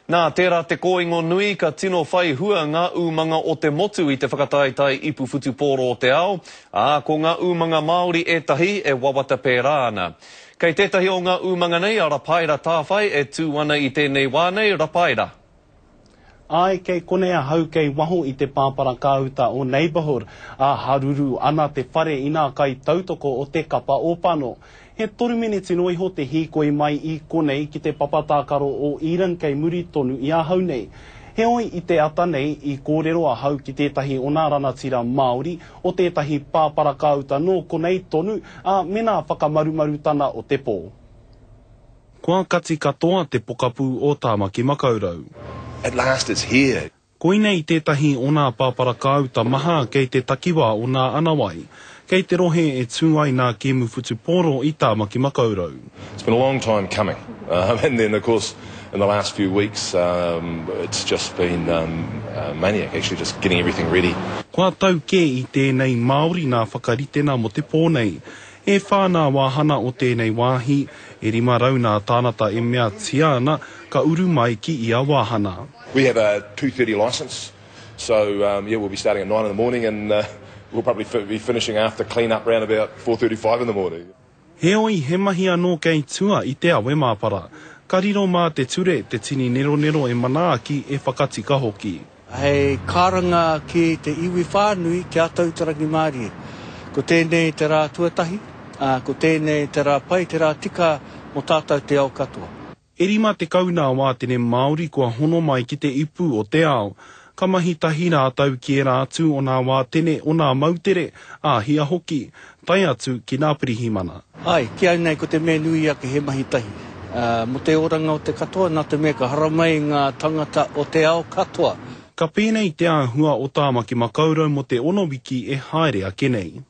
Nā tērā te kōingo nui ka tino whai hua ngā umanga o te motu i te whakataetai ipu futu pōro o te ao, ko ngā umanga Māori etahi e wawata pērā ana. Kei tētahi o ngā umanga nei a Rapaira Tāwhai e tū ana i tēnei wānei, Rapaira. Ai, kei konea hau kei waho i te pāpara kāuta o Neighbourhood, haruru ana te whare ina kai tautoko o te kapa o pano. He 3 miniti noi ho te hīkoi mai i konei ki te papatākaro o Iran kei muri tonu i ahau nei. He oi i te ata nei i kōrero a hau ki tētahi o nā ranatira Māori o tētahi pāpara kāuta no konei tonu mena whakamarumaru tana o te pō. Kua kati katoa te pokapū o Tāmaki Makaurau. At last it's here. Koina i tētahi o nā pāpara kāuta maha kei te takiwa o nā anawai. Kei te rohe e tūai nā kēmu futu pōro i Tāmaki Makaurau. It's been a long time coming. And then, of course, in the last few weeks, it's just been maniac, actually, just getting everything ready. Kua tau ke i tēnei Māori nā whakaritena mo te pōnei. E whānā wāhana o tēnei wāhi, e rima rau nā tānata e mea tiana ka uru mai ki ia wāhana. We have a 2:30 licence, so yeah, we'll be starting at 9 in the morning and we'll probably be finishing after clean up around about 4:35 in the morning. He oi he mahi anō kei tua i te awe māpara. Ka riro mā te ture te tini nero nero e mana ki e whakatika hoki. Hei karanga ki te iwi whānui ki a Tautarangi Māori. Ko tēnei te rā tuatahi, ko tēnei te rā pai, te rā tika mo tātou te ao katoa. E rima te kauna wā tene Māori kua hono mai ki te ipu o te ao. Ka mahi tahi rā tau ki e rā atu o nā wā tene o nā mautere, hia hoki, tai atu ki nā pirihimana. Ai, ki au nei ko te mea nui ake he mahi tahi. Mo te oranga o te katoa, nā te mea ka haramai ngā tangata o te ao katoa. Ka pēnei te āhua o Tāmaki Makaurau mo te ono wiki e haere a kenei.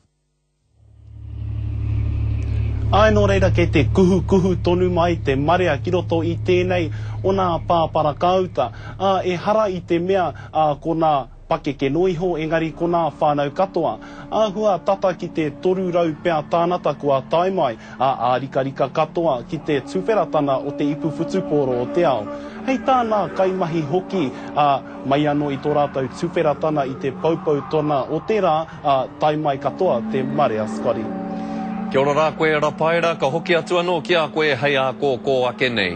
Ai nō reira kei te kuhu tonu mai te marea ki roto i tēnei o nā pāpara kauta. E hara i te mea ko nā pake ke noiho, engari ko nā whānau katoa. Hua tata ki te toru rau pēr tānata kua taimai, ārikarika katoa ki te tuwheratana o te ipu futuporo o te ao. Hei tāna kaimahi hoki mai anō i tō rātou tuwheratana i te paupau tona o te rā taimai katoa te marea Scotty. Kia ora rā koe Rapaira, ka hoki atu anō ki a koe hei a kō ake nei.